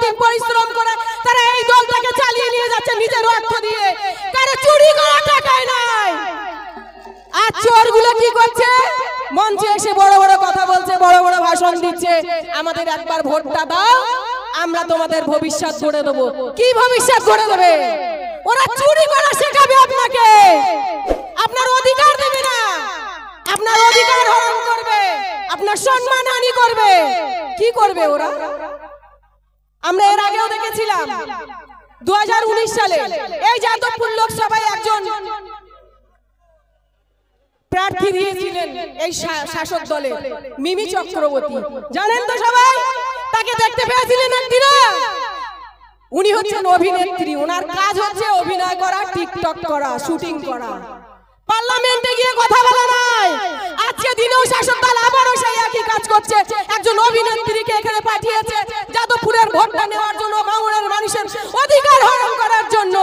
দিন পরিশ্রম করে তারা এই দলটাকে চালিয়ে নিয়ে যাচ্ছে নিজের অর্থ দিয়ে, কারো চুরি করা টাকায় নাই। আর চোরগুলো কি করছে? মঞ্চে এসে বড় বড় কথা বলছে, বড় বড় ভাষণ দিচ্ছে, আমাদের একবার ভোটটা দাও, আমরা তোমাদের ভবিষ্যৎ গড়ে দেবো। কি ভবিষ্যৎ গড়ে দেবে? ওরা চুরি করা শেখাবে আপনাকে, আপনার অধিকার দেবে না, আপনার অধিকার হরণ করবে, আপনার সম্মানহানি করবে। কি করবে ওরা? আমরা এর আগেও দেখেছিলাম 2019 সালে এই যাদবপুর লোকসভায় একজন প্রার্থী দিয়েছিলেন এই শাসক দলে, মিমি চক্রবর্তী, জানেন তো সবাই? তাকে দেখতে পেয়েছিলেন একদিন? উনি হচ্ছেন অভিনেত্রী, ওনার কাজ হচ্ছে অভিনয় করা, টিকটক করা, শুটিং করা, পার্লামেন্টে গিয়ে কথা বলা নাই। আজকে দিনেও শাসক দল আবারও সেই একই কাজ করছে, একজন অভিনেত্রীকে এখানে পাঠিয়েছে যাদবপুরের ভোটটা নেওয়ার জন্য, বাংলার মানুষের অধিকার হরণ করার জন্য,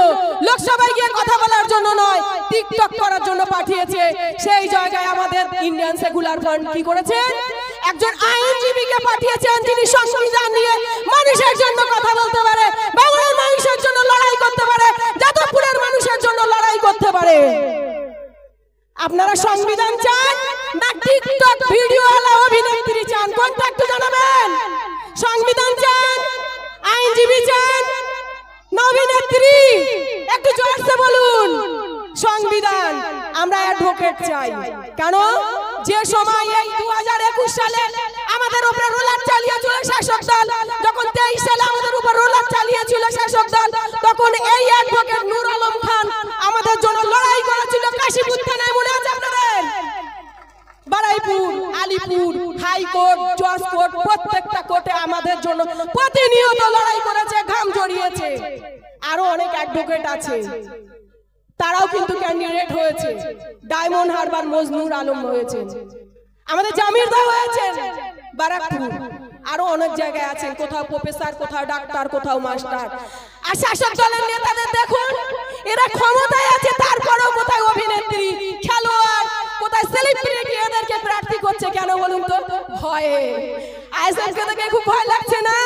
লোকসভায় গিয়ে কথা বলার জন্য নয়, টিকটক করার জন্য পাঠিয়েছে। সেই জায়গায় আমাদের ইন্ডিয়ান সেকুলার ফ্রন্ট কি করেছেন? একজন আইনজীবীকে পাঠিয়েছেন যিনি সংবিধান নিয়ে মানুষের জন্য কথা বলতে পারে, বাংলার মানুষের জন্য লড়াই করতে পারে, যাদবপুরের মানুষের জন্য লড়াই করতে পারে। আপনারা সংবিধান চান না টিকটক ভিডিওওয়ালা অভিনেত্রী চান? কোনটা একটু জানাবেন? সংবিধান চান, আইনজীবী চান না অভিনেত্রী? একটু জোরসে বলুন। সংবিধান। আমরা অ্যাডভোকেট চাই। কেন? যে সময় এই 2021 সালে আমাদের উপরে রোলার চালিয়েছিল শাসক দল, যখন 23 সালে আমাদের উপর রোলার চালিয়েছিল শাসক দল, তখন এই অ্যাডভোকেট নূর আলম খান আমাদের জন্য লড়াই করেছিল কাশীপুর থানায়, মনে আছে আপনাদের? বারাইপুর, আলিপুর, হাইকোর্ট, জজ কোর্ট, প্রত্যেকটা কোর্টে আমাদের জন্য প্রতিনিয়ত লড়াই করেছে, ঘাম ঝরিয়েছে। আরো অনেক অ্যাডভোকেট আছে, তারাও কিন্তু ক্যান্ডিডেট হয়েছে। ডায়মন্ড হারবার মজনুর আলম হয়েছে, আমাদের জামির দা হয়েছে বারাকপুর, আরো অনেক জায়গায় আছেন, কোথাও প্রফেসর, কোথাও ডাক্তার, কোথাও মাস্টার। আর শাসক দলের নেতাদের দেখুন, এরা ক্ষমতায় আছে, তারপরেও কোথায় অভিনেত্রী, খেলোয়াড়, কোথায় সেলিব্রিটি, এদেরকে প্রার্থী করছে কেন বলুন তো? ভয়ে। আইএসএফকে দেখে খুব ভয় লাগছে না?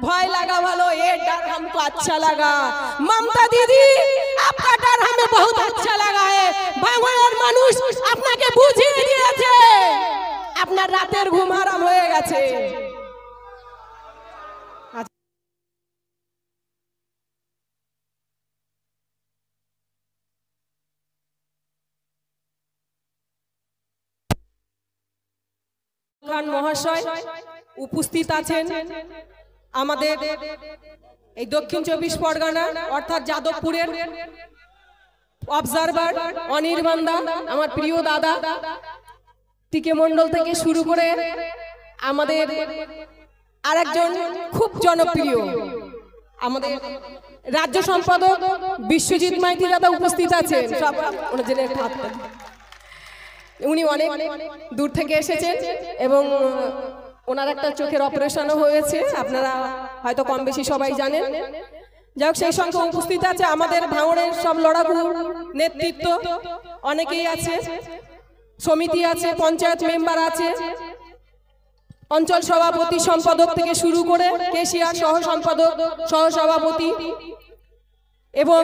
ভয় লাগা ভালো, ये डर हमको अच्छा लगा। ममता दीदी, आपका डर हमें बहुत अच्छा लगा है। বাংলার মানুষ আপনাকে বুঝিয়ে দিয়েছে, আপনার রাতের ঘুম হারাম হয়ে গেছে। খান মহাশয় উপস্থিত আছেন, আমাদের এই দক্ষিণ 24 পরগনা অর্থাৎ যাদবপুরের অবজারভার অনির্বাণ দা, আমার প্রিয় দাদা, টিকে মন্ডল থেকে শুরু করে আমাদের আরেকজন খুব জনপ্রিয় আমাদের রাজ্য সম্পাদক বিশ্বজিৎ মাইতি দাদা উপস্থিত আছেন। উনি অনেক দূর থেকে এসেছেন এবং ওনার একটা চোখের অপারেশনও হয়েছে, আপনারা হয়তো কম বেশি সবাই জানেন। যাই হোক, সেই সঙ্গে উপস্থিত আছে আমাদের ভাঙড়ের সব লড়াকু নেতৃত্ব, অনেকেই আছে, সমিতি আছে, পঞ্চায়েত মেম্বার আছে, অঞ্চল সভাপতি, সম্পাদক থেকে শুরু করে কেশিয়ার সহ সম্পাদক, সহ সভাপতি এবং